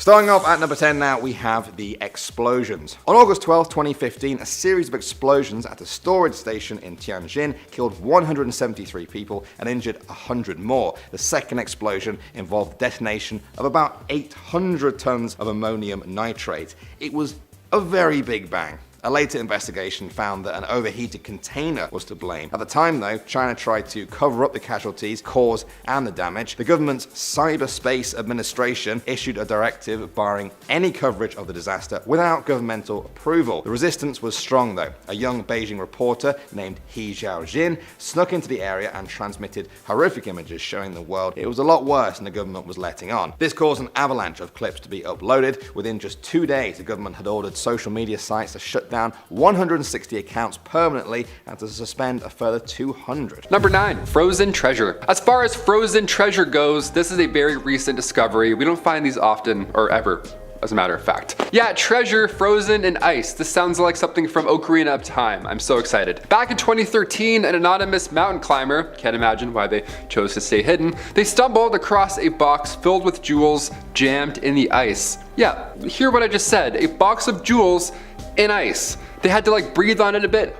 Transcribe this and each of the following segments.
Starting off at number 10 now, we have the explosions. On August 12, 2015, a series of explosions at a storage station in Tianjin killed 173 people and injured 100 more. The second explosion involved the detonation of about 800 tons of ammonium nitrate. It was a very big bang. A later investigation found that an overheated container was to blame. At the time though, China tried to cover up the casualties, cause, and the damage. The government's Cyberspace Administration issued a directive barring any coverage of the disaster without governmental approval. The resistance was strong though. A young Beijing reporter named He Xiaojin snuck into the area and transmitted horrific images showing the world it was a lot worse than the government was letting on. This caused an avalanche of clips to be uploaded. Within just 2 days, the government had ordered social media sites to shut down 160 accounts permanently and to suspend a further 200. Number 9. Frozen treasure. As far as frozen treasure goes, this is a very recent discovery. We don't find these often or ever, as a matter of fact. Yeah, treasure frozen in ice. This sounds like something from Ocarina of Time. I'm so excited. Back in 2013, an anonymous mountain climber, can't imagine why they chose to stay hidden, they stumbled across a box filled with jewels jammed in the ice. Yeah, hear what I just said, a box of jewels in ice. They had to like breathe on it a bit,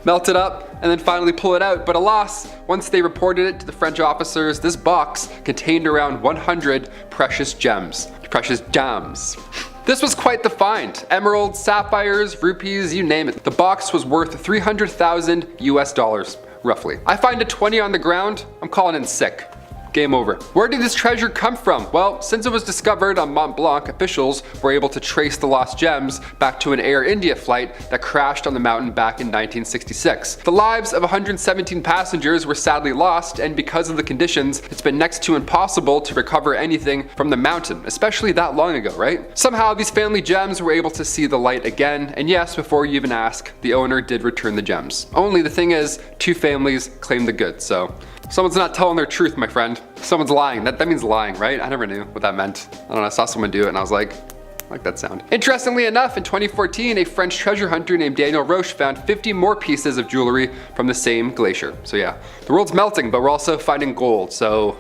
melt it up, and then finally pull it out. But alas, once they reported it to the French officers, this box contained around 100 precious gems. Precious gems. This was quite the find. Emeralds, sapphires, rupees, you name it. The box was worth 300,000 US dollars, roughly. I find a 20 on the ground, I'm calling in sick. Game over. Where did this treasure come from? Well, since it was discovered on Mont Blanc, officials were able to trace the lost gems back to an Air India flight that crashed on the mountain back in 1966. The lives of 117 passengers were sadly lost, and because of the conditions, it's been next to impossible to recover anything from the mountain, especially that long ago, right? Somehow these family gems were able to see the light again, and yes, before you even ask, the owner did return the gems. Only the thing is, 2 families claimed the goods, so someone's not telling their truth, my friend. Someone's lying. That means lying, right? I never knew what that meant. I don't know, I saw someone do it and I was like, I like that sound. Interestingly enough, in 2014, a French treasure hunter named Daniel Roche found 50 more pieces of jewelry from the same glacier. So yeah, the world's melting, but we're also finding gold, so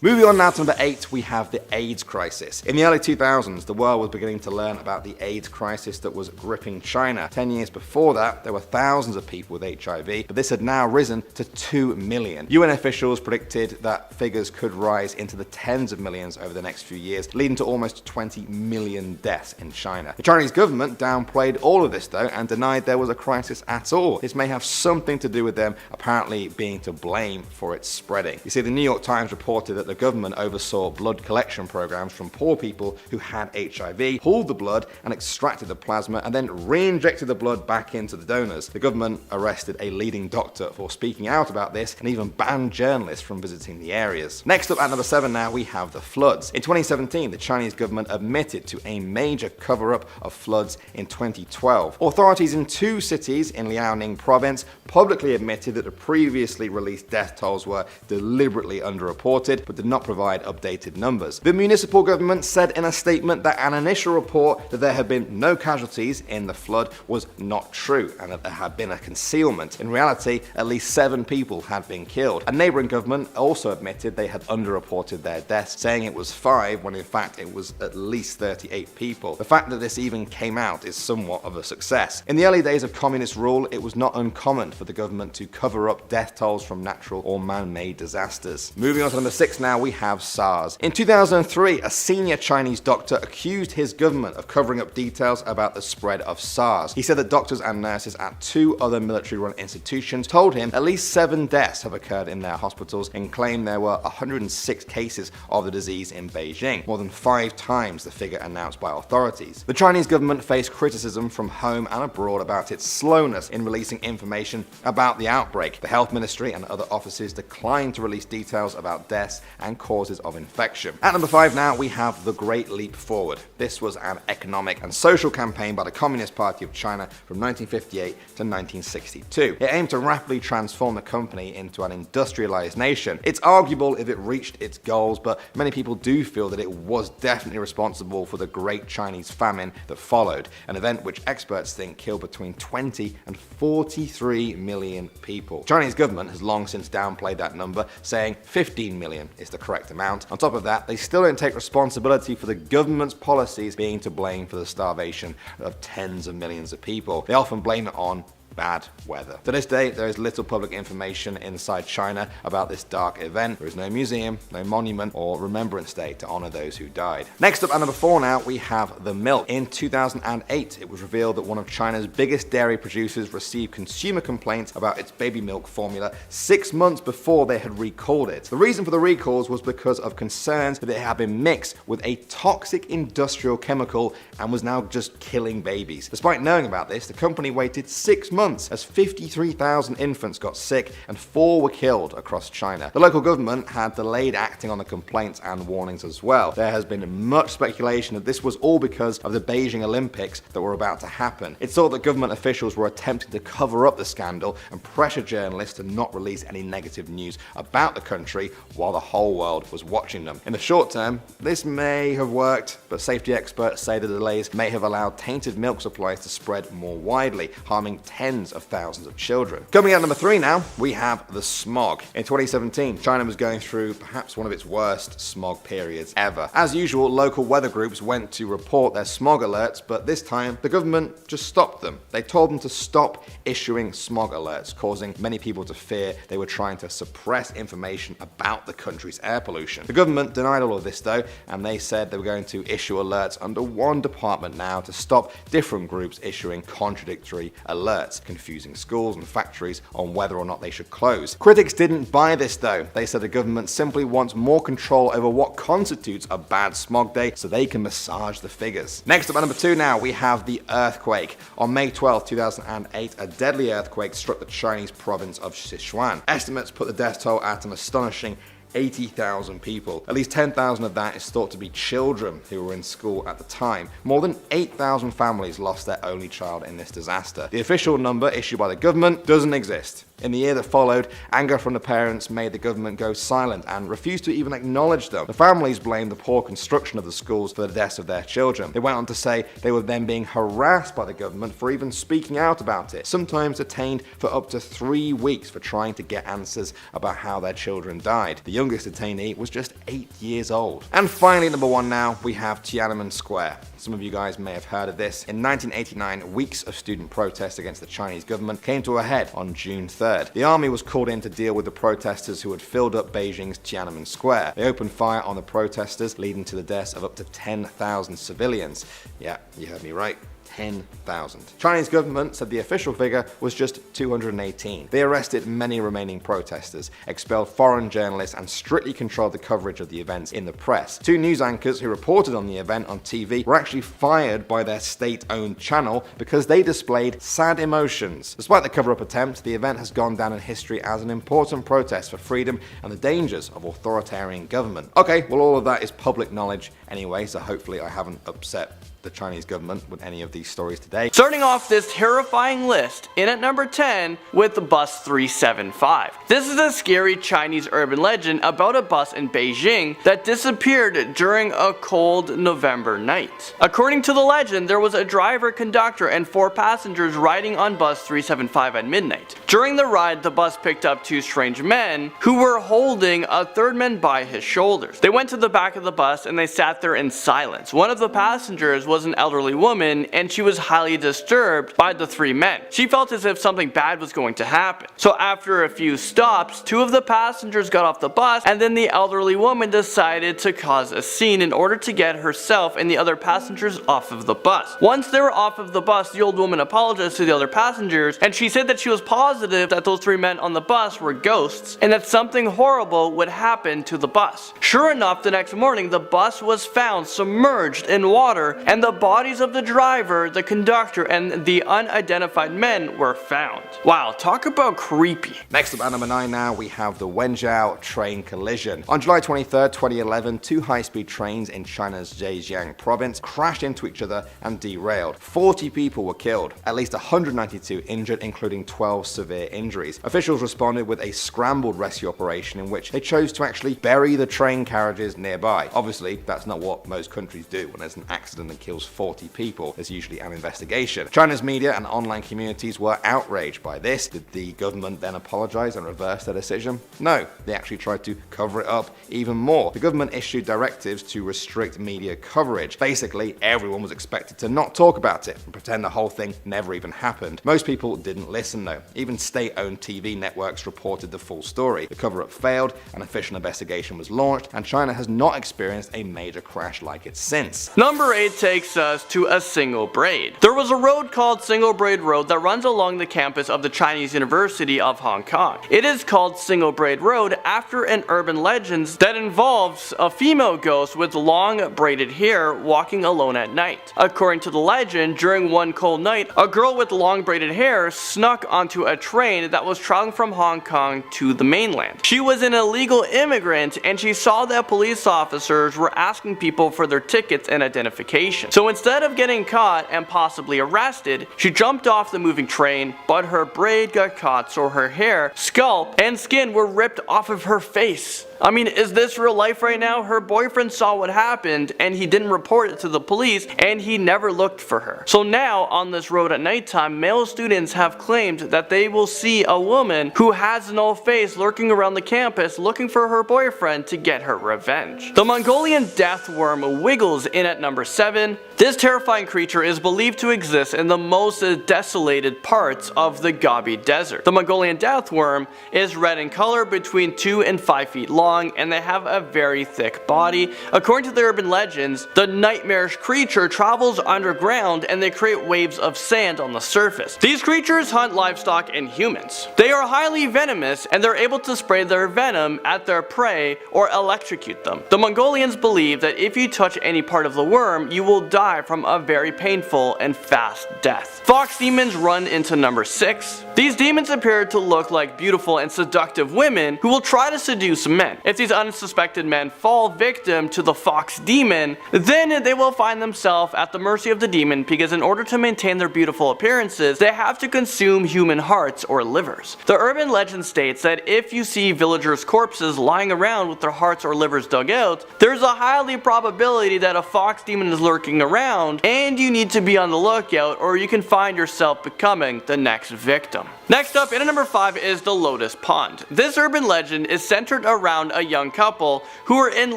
Moving on now to number 8, we have the AIDS crisis. In the early 2000s, the world was beginning to learn about the AIDS crisis that was gripping China. 10 years before that, there were thousands of people with HIV, but this had now risen to 2 million. UN officials predicted that figures could rise into the tens of millions over the next few years, leading to almost 20 million deaths in China. The Chinese government downplayed all of this though and denied there was a crisis at all. This may have something to do with them apparently being to blame for its spreading. You see, the New York Times reported that the government oversaw blood collection programs from poor people who had HIV, pulled the blood and extracted the plasma, and then re-injected the blood back into the donors. The government arrested a leading doctor for speaking out about this and even banned journalists from visiting the areas. Next up at number 7 now, we have the floods. In 2017, the Chinese government admitted to a major cover-up of floods in 2012. Authorities in 2 cities in Liaoning province publicly admitted that the previously released death tolls were deliberately underreported, but did not provide updated numbers. The municipal government said in a statement that an initial report that there had been no casualties in the flood was not true and that there had been a concealment. In reality, at least 7 people had been killed. A neighboring government also admitted they had underreported their deaths, saying it was 5 when in fact it was at least 38 people. The fact that this even came out is somewhat of a success. In the early days of communist rule, it was not uncommon for the government to cover up death tolls from natural or man-made disasters. Moving on to number 6 now, we have SARS. In 2003, a senior Chinese doctor accused his government of covering up details about the spread of SARS. He said that doctors and nurses at 2 other military-run institutions told him at least 7 deaths have occurred in their hospitals and claimed there were 106 cases of the disease in Beijing, more than 5 times the figure announced by authorities. The Chinese government faced criticism from home and abroad about its slowness in releasing information about the outbreak. The health ministry and other offices declined to release details about deaths and causes of infection. At number 5 now, we have the Great Leap Forward. This was an economic and social campaign by the Communist Party of China from 1958 to 1962. It aimed to rapidly transform the country into an industrialized nation. It's arguable if it reached its goals, but many people do feel that it was definitely responsible for the Great Chinese Famine that followed, an event which experts think killed between 20 and 43 million people. The Chinese government has long since downplayed that number, saying 15 million million is the correct amount. On top of that, they still don't take responsibility for the government's policies being to blame for the starvation of tens of millions of people. They often blame it on bad weather. To this day, there is little public information inside China about this dark event. There is no museum, no monument, or remembrance day to honor those who died. Next up, at number 4 now, we have the milk. In 2008, it was revealed that one of China's biggest dairy producers received consumer complaints about its baby milk formula 6 months before they had recalled it. The reason for the recalls was because of concerns that it had been mixed with a toxic industrial chemical and was now just killing babies. Despite knowing about this, the company waited 6 months as 53,000 infants got sick and 4 were killed across China. The local government had delayed acting on the complaints and warnings as well. There has been much speculation that this was all because of the Beijing Olympics that were about to happen. It's thought that government officials were attempting to cover up the scandal and pressure journalists to not release any negative news about the country while the whole world was watching them. In the short term, this may have worked, but safety experts say the delays may have allowed tainted milk supplies to spread more widely, harming tens of thousands of children. Coming out number 3 now, we have the smog. In 2017, China was going through perhaps one of its worst smog periods ever. As usual, local weather groups went to report their smog alerts, but this time the government just stopped them. They told them to stop issuing smog alerts, causing many people to fear they were trying to suppress information about the country's air pollution. The government denied all of this though, and they said they were going to issue alerts under one department now to stop different groups issuing contradictory alerts, confusing schools and factories on whether or not they should close. Critics didn't buy this though. They said the government simply wants more control over what constitutes a bad smog day so they can massage the figures. Next up at number 2 now, we have the earthquake. On May 12, 2008, a deadly earthquake struck the Chinese province of Sichuan. Estimates put the death toll at an astonishing 80,000 people. At least 10,000 of that is thought to be children who were in school at the time. More than 8,000 families lost their only child in this disaster. The official number issued by the government doesn't exist. In the year that followed, anger from the parents made the government go silent and refused to even acknowledge them. The families blamed the poor construction of the schools for the deaths of their children. They went on to say they were then being harassed by the government for even speaking out about it, sometimes detained for up to 3 weeks for trying to get answers about how their children died. The youngest detainee was just 8 years old. And finally, number 1 now, we have Tiananmen Square. Some of you guys may have heard of this. In 1989, weeks of student protests against the Chinese government came to a head on June 3rd. The army was called in to deal with the protesters who had filled up Beijing's Tiananmen Square. They opened fire on the protesters, leading to the deaths of up to 10,000 civilians. Yeah, you heard me right. 10,000. Chinese government said the official figure was just 218. They arrested many remaining protesters, expelled foreign journalists, and strictly controlled the coverage of the events in the press. 2 news anchors who reported on the event on TV were actually fired by their state-owned channel because they displayed sad emotions. Despite the cover-up attempt, the event has gone down in history as an important protest for freedom and the dangers of authoritarian government. Okay, well all of that is public knowledge anyway, so hopefully I haven't upset the Chinese government with any of these stories today. Starting off this terrifying list, in at number 10 with the bus 375. This is a scary Chinese urban legend about a bus in Beijing that disappeared during a cold November night. According to the legend, there was a driver, conductor, and 4 passengers riding on bus 375 at midnight. During the ride, the bus picked up 2 strange men who were holding a third man by his shoulders. They went to the back of the bus and they sat there in silence. One of the passengers was an elderly woman and she was highly disturbed by the 3 men. She felt as if something bad was going to happen. So after a few stops, 2 of the passengers got off the bus and then the elderly woman decided to cause a scene in order to get herself and the other passengers off of the bus. Once they were off of the bus, the old woman apologized to the other passengers and she said that she was positive that those 3 men on the bus were ghosts and that something horrible would happen to the bus. Sure enough, the next morning the bus was found submerged in water and the bodies of the driver, the conductor, and the unidentified men were found. Wow, talk about creepy. Next up at number 9 now, we have the Wenzhou train collision. On July 23rd, 2011, 2 high-speed trains in China's Zhejiang province crashed into each other and derailed. 40 people were killed, at least 192 injured, including 12 severe injuries. Officials responded with a scrambled rescue operation in which they chose to actually bury the train carriages nearby. Obviously, that's not what most countries do when there's an accident that kills 40 people. There's usually hugely an investigation. China's media and online communities were outraged by this. Did the government then apologize and reverse their decision? No, they actually tried to cover it up even more. The government issued directives to restrict media coverage. Basically, everyone was expected to not talk about it and pretend the whole thing never even happened. Most people didn't listen though. Even state-owned TV networks reported the full story. The cover-up failed, an official investigation was launched, and China has not experienced a major crash like it since. Number 8 takes us to a single braid. There was a road called Single Braid Road that runs along the campus of the Chinese University of Hong Kong. It is called Single Braid Road after an urban legend that involves a female ghost with long braided hair walking alone at night. According to the legend, during one cold night, a girl with long braided hair snuck onto a train that was traveling from Hong Kong to the mainland. She was an illegal immigrant and she saw that police officers were asking people for their tickets and identification. So instead of getting caught and possibly arrested, she jumped off the moving train, but her braid got caught, so her hair, scalp, and skin were ripped off of her face. I mean, is this real life right now? Her boyfriend saw what happened and he didn't report it to the police and he never looked for her. So now on this road at nighttime, male students have claimed that they will see a woman who has no face lurking around the campus looking for her boyfriend to get her revenge. The Mongolian death worm wiggles in at number 7. This terrifying creature is believed to exist in the most desolated parts of the Gobi Desert. The Mongolian death worm is red in color, between 2 and 5 feet long, and they have a very thick body. According to the urban legends, the nightmarish creature travels underground and they create waves of sand on the surface. These creatures hunt livestock and humans. They are highly venomous and they're able to spray their venom at their prey or electrocute them. The Mongolians believe that if you touch any part of the worm, you will die from a very painful and fast death. Fox demons run into number 6. These demons appear to look like beautiful and seductive women who will try to seduce men. If these unsuspected men fall victim to the fox demon, then they will find themselves at the mercy of the demon, because in order to maintain their beautiful appearances, they have to consume human hearts or livers. The urban legend states that if you see villagers' corpses lying around with their hearts or livers dug out, there's a highly probability that a fox demon is lurking around and you need to be on the lookout, or you can find yourself becoming the next victim. Next up, in at number 5 is the Lotus Pond. This urban legend is centered around a young couple who were in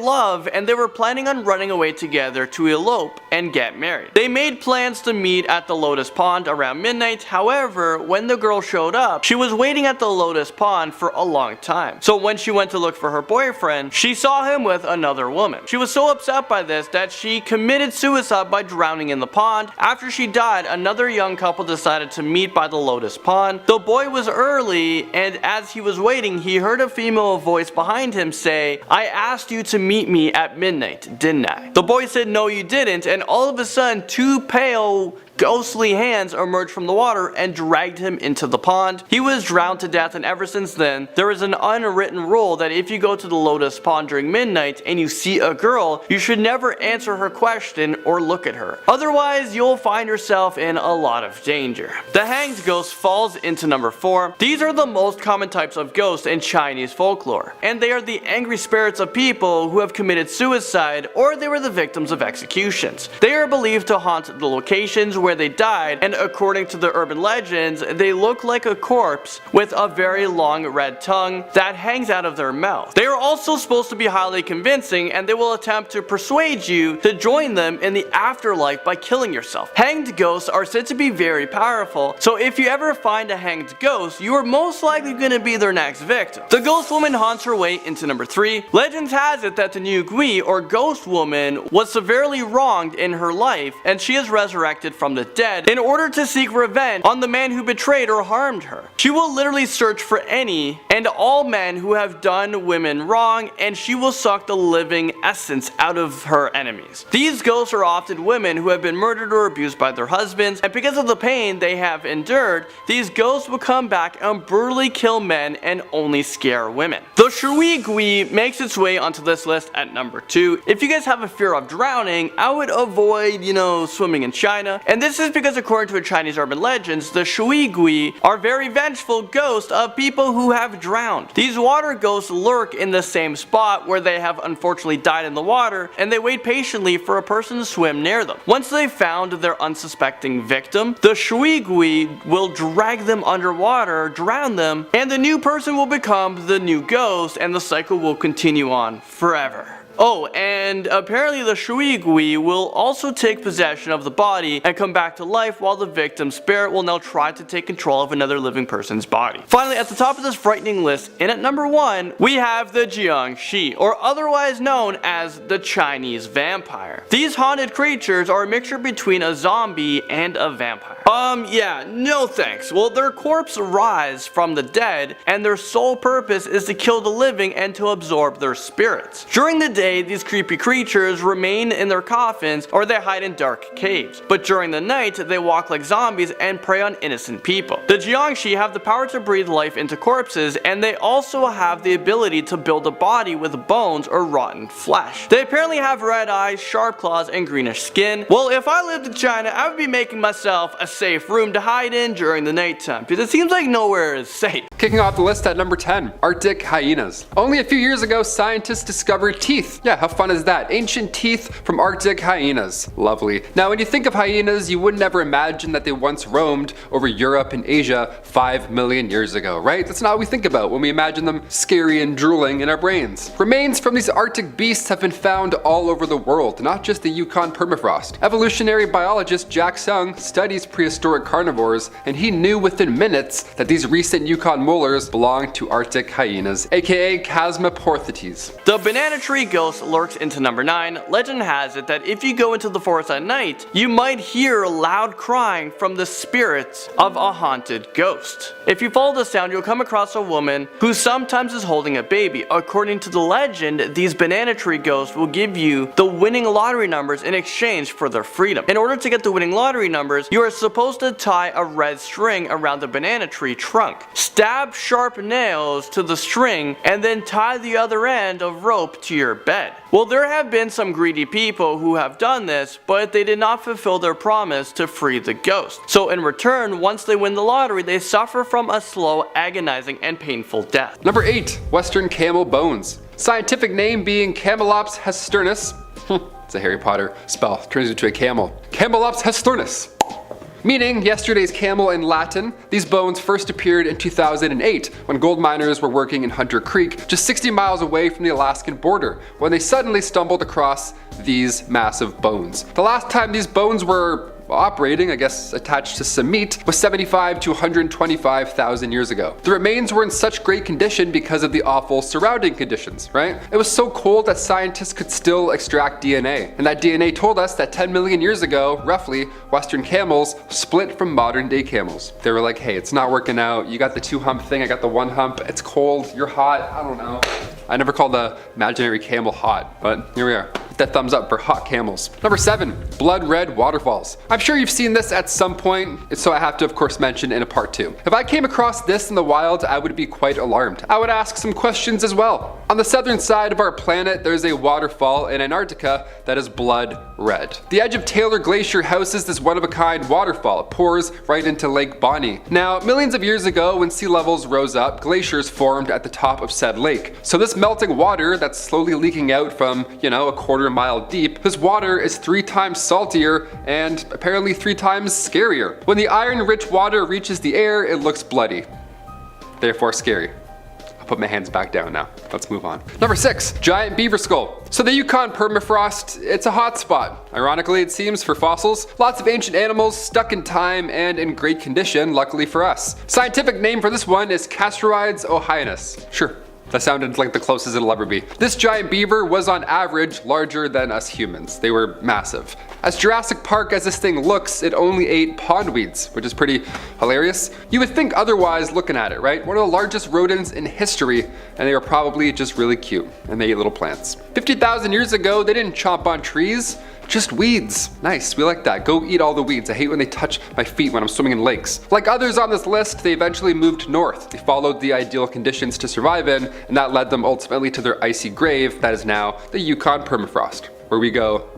love and they were planning on running away together to elope and get married. They made plans to meet at the Lotus Pond around midnight. However, when the girl showed up, she was waiting at the Lotus Pond for a long time. So when she went to look for her boyfriend, she saw him with another woman. She was so upset by this that she committed suicide by drowning in the pond. After she died, another young couple decided to meet by the Lotus Pond. The boy was early, and as he was waiting, he heard a female voice behind him say, "I asked you to meet me at midnight, didn't I?" The boy said, "No, you didn't," and all of a sudden, 2 pale, ghostly hands emerged from the water and dragged him into the pond. He was drowned to death, and ever since then, there is an unwritten rule that if you go to the Lotus Pond during midnight and you see a girl, you should never answer her question or look at her. Otherwise, you'll find yourself in a lot of danger. The hanged ghost falls into number 4. These are the most common types of ghosts in Chinese folklore, and they are the angry spirits of people who have committed suicide or they were the victims of executions. They are believed to haunt the locations where they died, and according to the urban legends, they look like a corpse with a very long red tongue that hangs out of their mouth. They are also supposed to be highly convincing, and they will attempt to persuade you to join them in the afterlife by killing yourself. Hanged ghosts are said to be very powerful, so if you ever find a hanged ghost, you are most likely going to be their next victim. The ghost woman haunts her way into number 3. Legends has it that the Shui Gui, or ghost woman, was severely wronged in her life, and she is resurrected from the dead in order to seek revenge on the man who betrayed or harmed her. She will literally search for any and all men who have done women wrong, and she will suck the living essence out of her enemies. These ghosts are often women who have been murdered or abused by their husbands, and because of the pain they have endured, these ghosts will come back and brutally kill men and only scare women. The Shui Gui makes its way onto this list at number 2. If you guys have a fear of drowning, I would avoid, swimming in China. And And this is because according to Chinese urban legends, the Shui Gui are very vengeful ghosts of people who have drowned. These water ghosts lurk in the same spot where they have unfortunately died in the water, and they wait patiently for a person to swim near them. Once they've found their unsuspecting victim, the Shui Gui will drag them underwater, drown them, and the new person will become the new ghost, and the cycle will continue on forever. Oh, and apparently the Shui Gui will also take possession of the body and come back to life, while the victim's spirit will now try to take control of another living person's body. Finally, at the top of this frightening list, and at number 1, we have the Jiangshi, or otherwise known as the Chinese vampire. These haunted creatures are a mixture between a zombie and a vampire. Yeah, no thanks. Well, their corpse rise from the dead, and their sole purpose is to kill the living and to absorb their spirits. During the day, these creepy creatures remain in their coffins or they hide in dark caves, but during the night they walk like zombies and prey on innocent people. The Jiangshi have the power to breathe life into corpses, and they also have the ability to build a body with bones or rotten flesh. They apparently have red eyes, sharp claws, and greenish skin. Well, if I lived in China, I would be making myself a safe room to hide in during the nighttime, because it seems like nowhere is safe. Kicking off the list at number 10, Arctic hyenas. Only a few years ago, scientists discovered teeth. Yeah, how fun is that? Ancient teeth from Arctic hyenas. Lovely. Now, when you think of hyenas, you would never imagine that they once roamed over Europe and Asia 5 million years ago, right? That's not what we think about when we imagine them scary and drooling in our brains. Remains from these Arctic beasts have been found all over the world, not just the Yukon permafrost. Evolutionary biologist Jack Sung studies prehistoric carnivores, and he knew within minutes that these recent Yukon molars belonged to Arctic hyenas, aka Chasmoporthetes. The banana tree ghost lurks into number 9. Legend has it that if you go into the forest at night, you might hear loud crying from the spirits of a haunted ghost. If you follow the sound, you'll come across a woman who sometimes is holding a baby. According to the legend, these banana tree ghosts will give you the winning lottery numbers in exchange for their freedom. In order to get the winning lottery numbers, you are supposed to tie a red string around the banana tree trunk, stab sharp nails to the string, and then tie the other end of rope to your bed. Well, there have been some greedy people who have done this, but they did not fulfill their promise to free the ghost. So in return, once they win the lottery, they suffer from a slow, agonizing, and painful death. Number 8, Western camel bones. Scientific name being Camelops hesternus. It's a Harry Potter spell, turns into a camel. Camelops hesternus. Meaning yesterday's camel in Latin. These bones first appeared in 2008 when gold miners were working in Hunter Creek, just 60 miles away from the Alaskan border, when they suddenly stumbled across these massive bones. The last time these bones were operating, I guess attached to some meat, was 75 to 125,000 years ago. The remains were in such great condition because of the awful surrounding conditions, right? It was so cold that scientists could still extract DNA. And that DNA told us that 10 million years ago, roughly, Western camels split from modern day camels. They were like, hey, it's not working out. You got the 2-hump thing, I got the 1-hump. It's cold, you're hot, I don't know. I never called the imaginary camel hot, but here we are. That thumbs up for hot camels. Number 7, blood red waterfalls. I'm sure you've seen this at some point, so I have to of course mention in a part 2. If I came across this in the wild, I would be quite alarmed. I would ask some questions as well. On the southern side of our planet, there's a waterfall in Antarctica that is blood red. The edge of Taylor Glacier houses this one-of-a-kind waterfall. It pours right into Lake Bonny. Now, millions of years ago, when sea levels rose up, glaciers formed at the top of said lake. So this melting water that's slowly leaking out from, a quarter-mile deep, this water is 3 times saltier and apparently 3 times scarier. When the iron-rich water reaches the air, it looks bloody, therefore scary. I'll put my hands back down now. Let's move on. Number 6, giant beaver skull. So the Yukon permafrost, it's a hot spot. Ironically, it seems, for fossils. Lots of ancient animals stuck in time and in great condition, luckily for us. Scientific name for this one is Castorides hyenas. Sure. That sounded like the closest it'll ever be. This giant beaver was on average larger than us humans. They were massive. As Jurassic Park as this thing looks, it only ate pondweeds, which is pretty hilarious. You would think otherwise looking at it, right? One of the largest rodents in history, and they were probably just really cute, and they ate little plants. 50,000 years ago, they didn't chomp on trees, just weeds. Nice, we like that. Go eat all the weeds. I hate when they touch my feet when I'm swimming in lakes. Like others on this list, they eventually moved north. They followed the ideal conditions to survive in, and that led them ultimately to their icy grave that is now the Yukon permafrost, where we go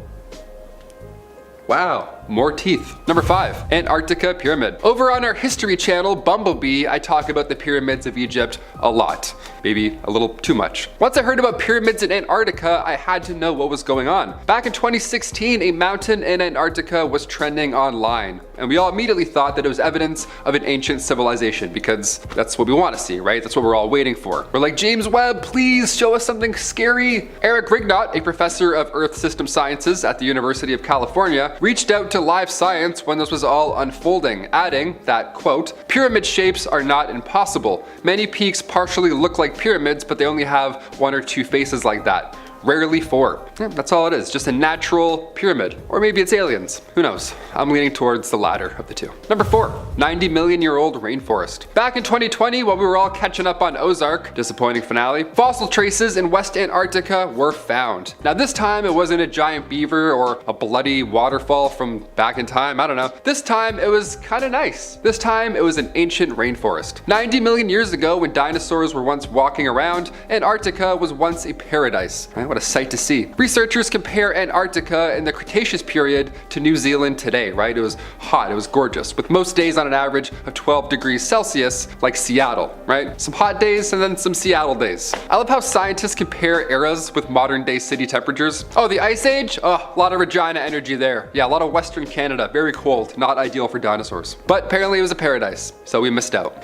Wow, more teeth. Number 5, Antarctica Pyramid. Over on our History channel, Bumblebee, I talk about the pyramids of Egypt a lot. Maybe a little too much. Once I heard about pyramids in Antarctica, I had to know what was going on. Back in 2016, a mountain in Antarctica was trending online, and we all immediately thought that it was evidence of an ancient civilization, because that's what we want to see, right? That's what we're all waiting for. We're like, James Webb, please show us something scary. Eric Rignott, a professor of Earth System Sciences at the University of California, reached out to Live Science when this was all unfolding, adding that, quote, pyramid shapes are not impossible. Many peaks partially look like pyramids, but they only have 1 or 2 faces like that. Rarely 4. Yeah, that's all it is, just a natural pyramid. Or maybe it's aliens, who knows? I'm leaning towards the latter of the two. Number 4, 90 million year old rainforest. Back in 2020, while we were all catching up on Ozark, disappointing finale, fossil traces in West Antarctica were found. Now this time it wasn't a giant beaver or a bloody waterfall from back in time, I don't know. This time it was kinda nice. This time it was an ancient rainforest. 90 million years ago, when dinosaurs were once walking around, Antarctica was once a paradise. What a sight to see. Researchers compare Antarctica in the Cretaceous period to New Zealand today, right? It was hot, it was gorgeous, with most days on an average of 12 degrees Celsius, like Seattle, right? Some hot days and then some Seattle days. I love how scientists compare eras with modern day city temperatures. Oh, the Ice Age? Oh, a lot of Regina energy there. Yeah, a lot of Western Canada, very cold, not ideal for dinosaurs. But apparently it was a paradise, so we missed out.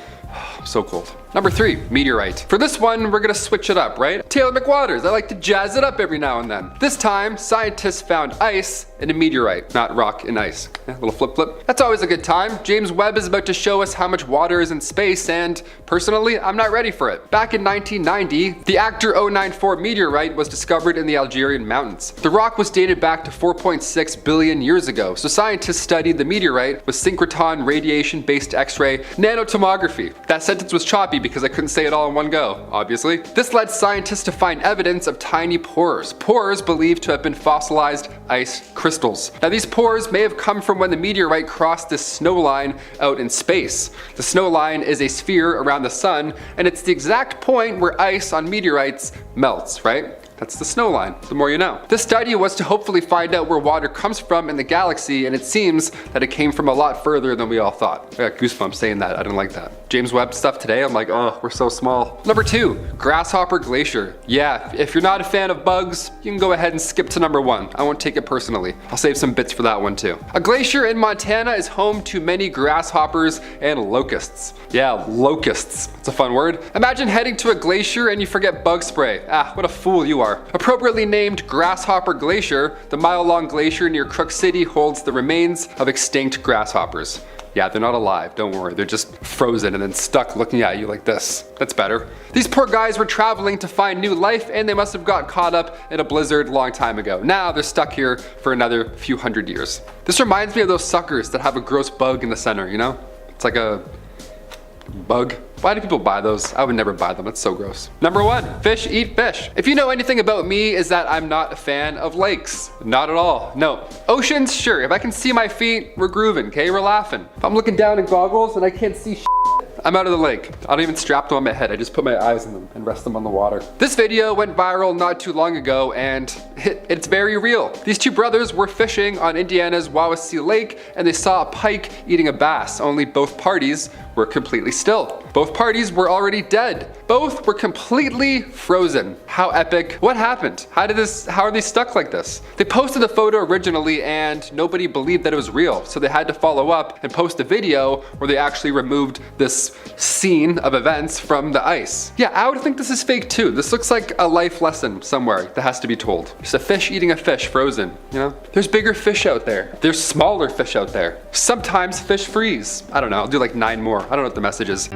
So cold. Number 3, meteorite. For this one, we're gonna switch it up, right? Taylor McWaters, I like to jazz it up every now and then. This time, scientists found ice in a meteorite, not rock and ice. Yeah, little flip flip. That's always a good time. James Webb is about to show us how much water is in space, and personally, I'm not ready for it. Back in 1990, the Actor 094 meteorite was discovered in the Algerian mountains. The rock was dated back to 4.6 billion years ago, so scientists studied the meteorite with synchrotron radiation-based X-ray nanotomography. That sentence was choppy because I couldn't say it all in one go, obviously. This led scientists to find evidence of tiny pores. Pores believed to have been fossilized ice crystals. Now these pores may have come from when the meteorite crossed this snow line out in space. The snow line is a sphere around the sun, and it's the exact point where ice on meteorites melts, right? That's the snow line, the more you know. This study was to hopefully find out where water comes from in the galaxy, and it seems that it came from a lot further than we all thought. I got goosebumps saying that, I didn't like that. James Webb stuff today, I'm like, oh, we're so small. Number 2, grasshopper glacier. Yeah, if you're not a fan of bugs, you can go ahead and skip to number 1. I won't take it personally. I'll save some bits for that one too. A glacier in Montana is home to many grasshoppers and locusts. Yeah, locusts, it's a fun word. Imagine heading to a glacier and you forget bug spray. Ah, what a fool you are. Appropriately named Grasshopper Glacier, the mile-long glacier near Crook City holds the remains of extinct grasshoppers. Yeah, they're not alive, don't worry, they're just frozen and then stuck looking at you like this. That's better. These poor guys were traveling to find new life, and they must have got caught up in a blizzard a long time ago. Now they're stuck here for another few hundred years. This reminds me of those suckers that have a gross bug in the center, you know? It's like a bug. Why do people buy those? I would never buy them, that's so gross. Number 1, fish eat fish. If you know anything about me, is that I'm not a fan of lakes. Not at all, no. Oceans, sure, if I can see my feet, we're grooving, okay, we're laughing. If I'm looking down in goggles and I can't see shit, I'm out of the lake. I don't even strap them on my head, I just put my eyes in them and rest them on the water. This video went viral not too long ago, and it's very real. These two brothers were fishing on Indiana's Wawasee Lake, and they saw a pike eating a bass, only both parties were completely still. Both parties were already dead. Both were completely frozen. How epic. What happened? How are they stuck like this? They posted the photo originally and nobody believed that it was real, so they had to follow up and post a video where they actually removed this scene of events from the ice. Yeah, I would think this is fake too. This looks like a life lesson somewhere that has to be told. Just a fish eating a fish frozen, you know? There's bigger fish out there. There's smaller fish out there. Sometimes fish freeze. I don't know, I'll do like 9 more. I don't know what the message is.